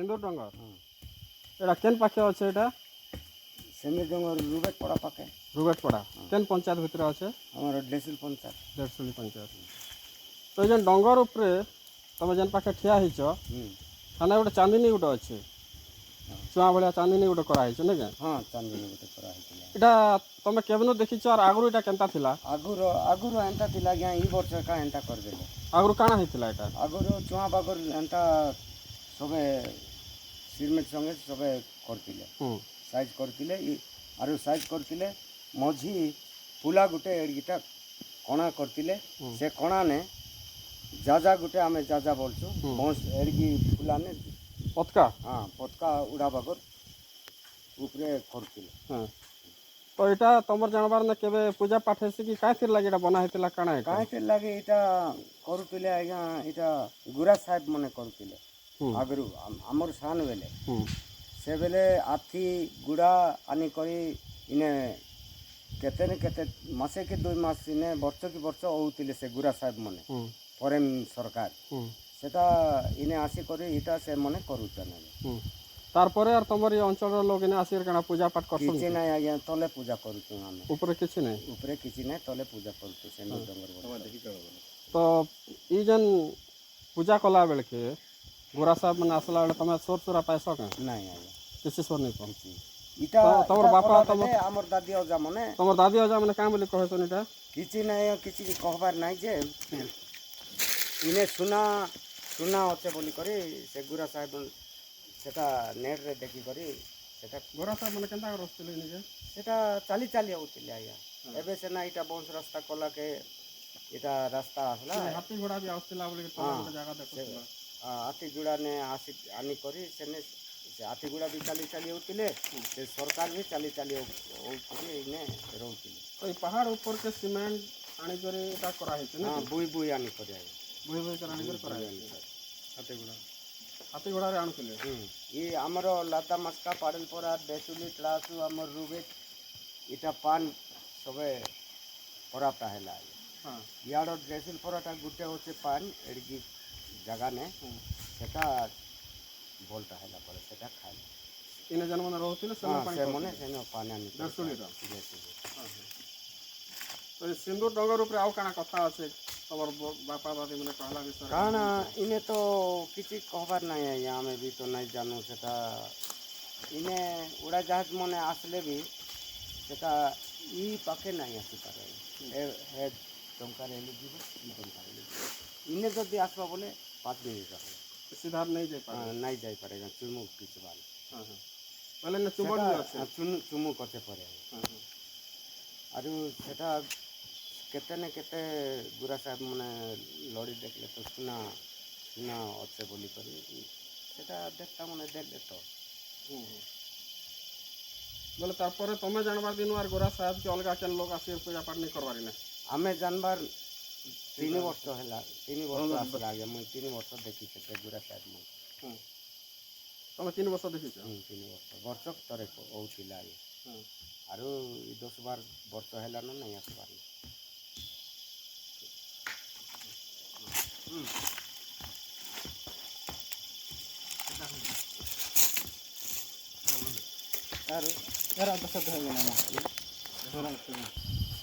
सिंदूर डंगर हाँ एटा केन पाखे अच्छे एटा सिंदूर डंगर रुबेट पड़ा पाके रुगेटपड़ा केन पंचायत भितर अच्छे हमारा डेसिल पंचायत देड़सुली पंचायत तो जेन डंगर उपरे तुम जेन पाखे ठिया होइछ थाने गोटे चांदनी गोटे अच्छे चुआ भाया चांदनी गोटे कराई ना क्या हाँ चांदनी गोटे करा होइतिला एटा तुम केबनो देखिछ और आगु एटा केनता थिला आगुरो आगुरो एंता थिला आज्ञा ई वर्ष का एंता कर देले आगु काଣା ହେଇଥିଲା एटा आगुरो चुआ बागर एंता सबे सिरमेट संगे सबे करतिले साइज करतिले आरो साइज करतिले मझी पुला गुटे एडगिटा कणा करतिले से कणा ने जाजा गुटे आमे जाजा बोलछु बंस एडगी फुला ने पतका हाँ पतका उड़ा बागर ऊपरे करतिले हाँ तो एटा तुमर जानबार ने केबे पूजा पाठ हेसी कि काहे थिर लागि एटा बना हेतिला काଣା एटा काहे लागे इटा करुतिले आज्ञा इटा गुरा साहेब मने करुतिले आगरू आमर सान बेले से बेले आथी गुड़ा आनी करी इने केते न केते मासे के 2 मास इने वर्ष की वर्ष होउतिले से गुरा साहेब मने फरेन सरकार सेटा इने आसी करी इटा से मने करूचने तारपरे और तुमर ये अंचल लोग इने आसी काଣା पूजा पाठ करछन किछि नै आज्ञा तले पूजा करूछु आमे ऊपर किछि नै ऊपरे किछि नै तले पूजा करूछु से डंगर तो ई जन पूजा कला बेल के गोरा साहब मन आसला बेले तुम सोर सोरा पैसा का नहीं आज्ञा किसी सोर नहीं पहुंची इटा तमर बापा हमर दादी अजा मने तुम दादी अजा मैंने क्या बोली कहसन इटा किछि नै किछि कहबार नै जे इने सुना सुना अच्छे बोली करी से गुरा साहेब सेटा नेट रे देखी करी सेटा गोरा साहब मैंने केंता रस्तले निजे सेटा चाली चाली होतिले आया एबे से ना इटा बंस रास्ता कला के इटा रास्ता आसला हाथी घोड़ा भी आउतला बोले तुम जगह देखला हाथी गुड़ा ने आसी आनी करी सेने से हाथी गुड़ा भी चाली चाली होतिले से सरकार भी चाली चाली होतिले इने रहउतिले तो ई पहाड़ ऊपर के सीमेंट आनी करे एटा करा हेते ना हां बुई बुई आनी करे बुई बुई कर आनी करे करा हाथी घोड़ा रे आनुतले ये हमर लाता मस्का पाडल परा डेसुली त्रासु हमर रुबेट इटा पान सबे पराता हैला हां याडो डेसुल पराटा गुटे होचे पान एडगी जगह ने सेटा बोलता हैला पर सेटा खाय इने जन मन रहउतले से पानी से मने से पानी आनी दर्शनी रा तो ई सिंदूर डंगर ऊपर आउ काना कथा আছে तमर बापा दादी मने कहला विषय काना इने तो किछि कहबार नै है या में भी तो नै जानू सेटा इने उड़ा जहाज मने आसले भी सेटा ई पाके नै आसी पारे हे टंका रे ले जीव ई टंका रे इने जदी आसबा बोले 5 मिनिट रहे सीधा नहीं जाय पारे नै जाय पारेगा चुमु किछ बाल हां हां पहले न चुबड़ আছে चुमु कते परे आरु सेटा केते न केते गुरा साहेब मने लड़ी देखले तो सुना सुना अच्छे बोली करी सेटा देखता मने देख तो बोले तारपरे तमे जानबार दिन आर गोरा साहब के अलगा केन लोग आसी पूजा पाठ नहीं करवारी ना हमें जानबार 3 वर्ष हैला 3 वर्ष आसला आगे मैं 3 वर्ष देखी से गुरा साहेब मन तमे 3 वर्ष देखिछ 3 वर्ष तरे होउतिला आरो 10-12 वर्ष हैला न नहीं आसबार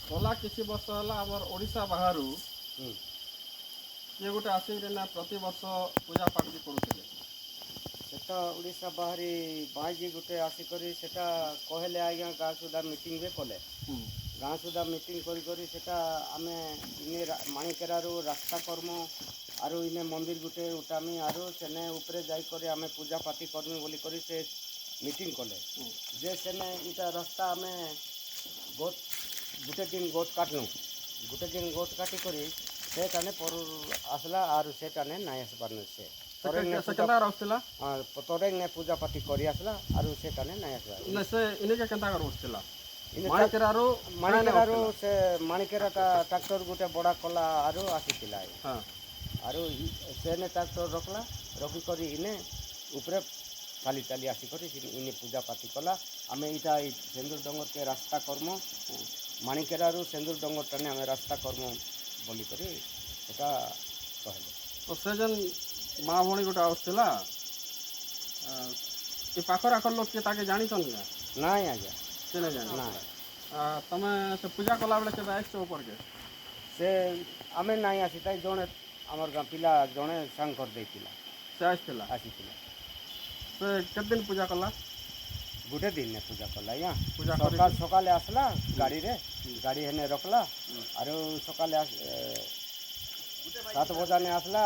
गला किसी वर्ष है आमर ओडिशा बाहर ये गोटे आसिक ना प्रति वर्ष पूजा पाठ भी करुले सेटा ओडिशा बाहरी बाजी गोटे आसिकरी सेटा कहले आज्ञा गाँ सुधा मीटिंग भी कले गाँ सुधा मीटिंग करी करी सेटा आमे इने माणिकेरारू रास्ता कर्म आरो इने मंदिर गुटे उठामी आरो सेने ऊपरे जाई करे आमे पूजा पाठी करमी बोली करी से मीटिंग कले जे सेने इटा रास्ता आमे गोट गुटे दिन गोट काटनु गुटे दिन गोट काटी करी से काने पर आसला आरो से काने नाय आसबारनु से सेकेंडा रास्तेला हां तोरेंग ने पूजा पाठी करी आसला आरो से काने नाय आसला ने से इने के केंता कर उठला माणिकेरारू से माणिकेरा ट्रैक्टर गुटे बड़ा कला आरो आसीतिला हां आरो सेने ट्रैक्टर रखला रखी करी इने ऊपरे चाली चाली आसी करी इने पूजा पाठी कला आमे इटा सिंदूर डंगर के रास्ता कर्म माणिकेरारू सिंदूर डंगर टाने आमे रास्ता कर्म बोली करी एटा कहले तो से जन माँ भणी गोटे आसला ଏ ପାଖର ଆଖର ଲୋକ କିଏ ତାକେ ଜାଣିଛନ୍ତି ନା ନାଇଁ ଆଜ୍ଞା ସେ ନାଇଁ ଜାଣି ନା ତମେ ସେ ପୂଜା କଲାବେଳେ କେବେ ଆସିଛ ଉପରକେ ସେ ଆମେ ନାଇଁ ଆସିଥାଏ ଜଣେ ଆମର ଗାଁ ପିଲା ଜଣେ ସାଙ୍ଗ କରିଦେଇଥିଲା ସେ ଆସିଥିଲା ଆସିଥିଲା ସେ କେତେ ଦିନ ପୂଜା କଲା ଗୋଟେ ଦିନ ପୂଜା କଲା ଆଜ୍ଞା ପୂଜା ସକାଳ ସକାଳେ ଆସିଲା ଗାଡ଼ିରେ ଗାଡ଼ି ହେନେ ରଖଲା ଆରୁ ସକାଳେ 7 ବଜାନେ ଆସିଲା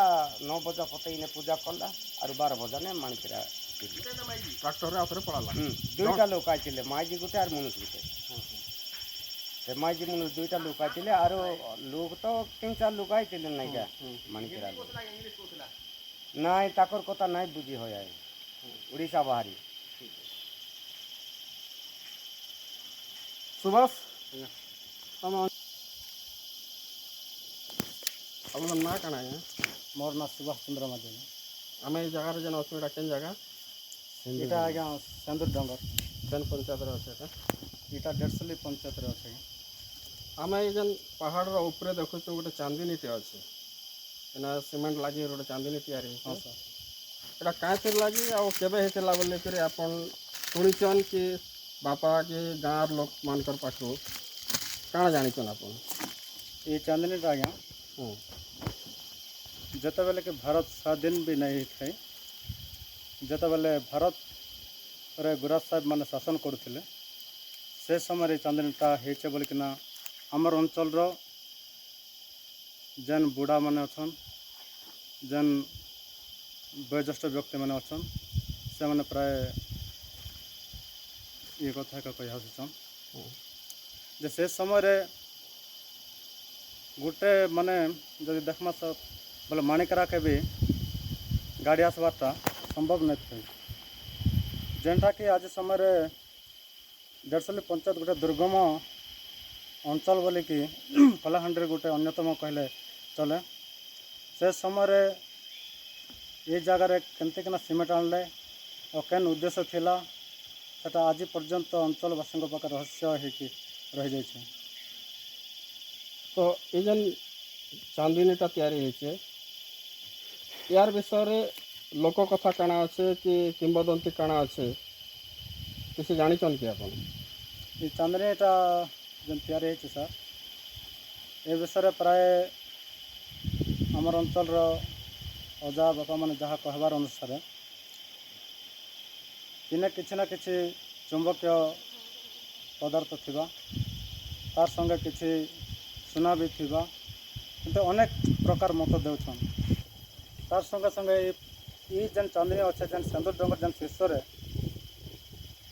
9 ବଜା ପତେଇନେ ପୂଜା କଲା ଆରୁ 12 ବଜାନେ ମାଣିକେରା ଟ୍ରାକ୍ଟରରେ ଆଉଥରେ ପଳାଲା ଦୁଇଟା ଲୋକ ଆଇଥିଲେ ମାଇଜି ଗୋଟେ ଆରୁ ମନୁଷ ଗୋଟେ ସେ ମାଇଜି ମନୁଷ ଦୁଇଟା ଲୋକ ଆଇଥିଲେ ଆରୁ ଲୋକ ତ 3-4 ଲୋକ ଆଇଥିଲେ ନାଇକା ମାଣିକେରା ନାଇଁ ତାକର କଥା ନାଇଁ ବୁଝି হয় ଓଡ଼ିଶା ବାହାରି ସୁବାସ ତମ ଆପଣଙ୍କ ନାଁ କାଣା ଆଜ୍ଞା ମୋର ନାଁ ସୁଭାଷ ଚନ୍ଦ୍ର ମାଝୀ ଆମେ ଏଇ ଜାଗାରେ ଯେନ୍ ଅଛୁ ଏଇଟା କେନ୍ ଜାଗା ଏଇଟା ଆଜ୍ଞା ସେନ୍ଦୁର ଡଙ୍ଗର କେନ୍ ପଞ୍ଚାୟତରେ ଅଛି ଏଇଟା ଏଇଟା ଦେଢ଼ଶଲି ପଞ୍ଚାୟତରେ ଅଛି ଆମେ ଏଇ ଯେନ୍ ପାହାଡ଼ର ଉପରେ ଦେଖୁଛୁ ଗୋଟେ ଚାନ୍ଦିନୀଟେ ଅଛି ଏଇନା ସିମେଣ୍ଟ ଲାଗି ଗୋଟେ ଚାନ୍ଦିନୀ ତିଆରି ହେଇଛି ହଁ ସାର୍ ଏଇଟା କାଏଁଥିର୍ ଲାଗି ଆଉ କେବେ ହେଇଥିଲା ବୋଲିକରି ଆପଣ ଶୁଣିଛନ୍ କି ବାପା କି ଗାଁର ଲୋକମାନଙ୍କର ପାଖରୁ କାଣା ଜାଣିଛନ୍ ଆପଣ ये चांदनीटा आज्ञा ହୁଁ जितेबाला कि भारत स्वाधीन भी नहीं थे जितेबाला भारत रे गुराज साहेब मैंने शासन करुले से समय चांदनीटा होचे बोलिकिना आमर अंचल जेन बुढ़ा माने अछन जेन वयोज्येष्ठ व्यक्ति मैंने अछन से मैंने प्राय ये कथा कही आसुचन जे से समय गोटे माने जब देखमा सब बोले माणिकरा के भी गाड़ी आसबारटा संभव नहीं थे जेनटा कि आज समय देढ़शली पंचायत गोटे दुर्गम अंचल बोली कि कलाहांडी गोटे अन्यतम कहले चले से समय ये जगार केमती सीमेंट आणले और केन उद्देश्य थिला सेटा आज पर्यंत अंचलवासी पाखे रहस्य होगी रही जाइए तो ये जेन चांदनीटा तैयारी होइछे यार विषय लोक कथा काଣା अच्छे कि किंबदंती काଣା अच्छे किसी जानिछन कि अपन ये चांदनीटा जेन तैयारी होइछे सर ए विषय प्राय आमर अंचल अजा बापा मैंने जहाँ कहबार अनुसार इने किसी ना किसी चुंबकीय पदार्थ थिबा तार संगे किसी सुना भी थिबा किंतु अनेक प्रकार मत देउछन तार संगे संगे ये जेन चांदनी अच्छे जेन सेंदूर डंगर जेन शीर्ष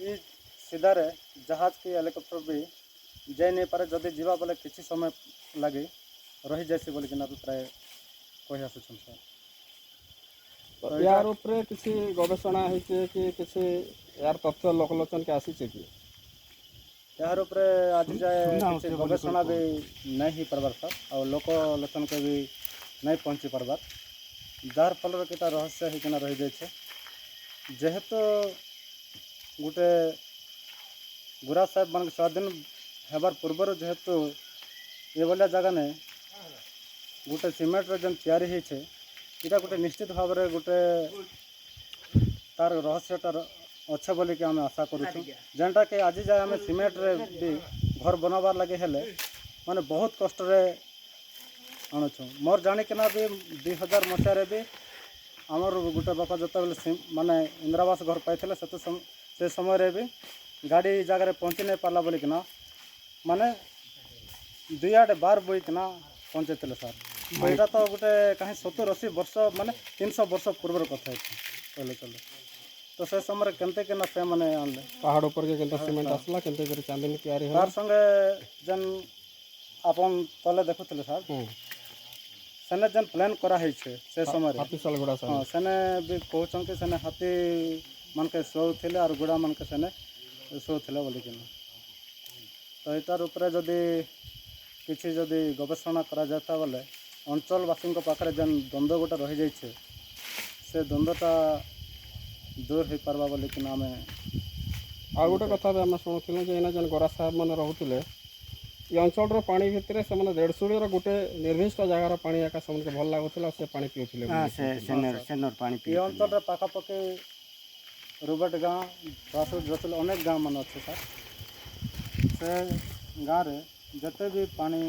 ये सीधारे जहाज की हेलिकॉप्टर भी जाई नहीं पारे जदि जीवा बोले किसी समय लगे रही जासी बोलिकिना प्राय कही आसुछन सर यार ऊपर किसी गवेषणा होइछे कि किसी यार तथ्य लोकलोचन के आसीछे कि यार ऊपर आज जाए किसी गवेषणा भी नहीं हो पार्बार सर और लोकलोचन के भी नहीं पहुँची पार्बार जार फल किता रहस्य होना रही जाए जेहेतु गोटे गुराज साहेब मान स्वाधीन हेबार पूर्वर जेहेतु ये भाया जगह ने गोटे सीमेंट जेन तैयारी होइछे इटा गोटे निश्चित भाव में गोटे तार रहस्यटा अच्छे बोली कि आम आशा करूँ जेनटा कि आज जाए आम सीमेंट रे भी घर बनवार लगे हेले माने बहुत कष्ट रे आणुछु मोर जानिकिना भी 2000 मसीह भी आमर गोटे बापा जो माने इंदिरावास घर पाई से समय भी गाड़ी जगह पहुँची नहीं पार्ला बोलिकिना माने 2 आड़े 12 बोईकिना पहुँचे सर यहाँ तो गोटे कहीं 70-80 वर्ष माने 300 वर्ष पूर्वर कथा कहले चले तो से समय केमते केना से माने आनले पहाड़ ऊपर के केनता सीमेंट आसला केनते कर चांदनी तैयारी होला तार संगे जन आपन तले देखुतले सर सेने जन प्लान करा है से समय हाथी सालगुड़ा हाँ सेने भी कहछन कि सेने हाथी मन के सो थिले और गुड़ा मन के सेने सो थिले बोली कि तो एटार ऊपर जदि किसी जदि गवेषणा करा जाता बोले अंचलवासी पाखे जेन द्वंद्व गोटे रही जाइए से द्वंद्वटा दूर हो पार्बा बोली कि आम आ गोटे कथा भी आम शुणुलु जे जेन गोरा साहेब मैंने रोले ये अंचल पानी भितर से 150 गोटे निर्दिष्ट जगार पानी एका से भल लगुला से पानी पीउले ये अंचल पाखापाखि रुबट गाँव बासुर जतल अनेक गाँव मान अच्छे सर से गाँव रे जते भी पानी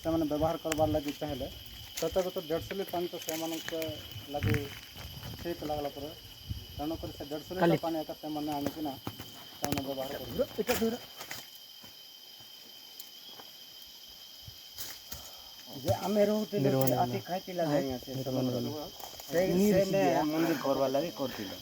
से मैंने व्यवहार करवार लगे चाहले तते तो 150 लीटर पानी तो से लगे ठीक लगला पर तेणुक से 150 लीटर पानी एक मैंने आनिकिना व्यवहार कर जे आमे रहूतिले से आती खाइतिला जाइया से मंदिर करवा लगे करतिले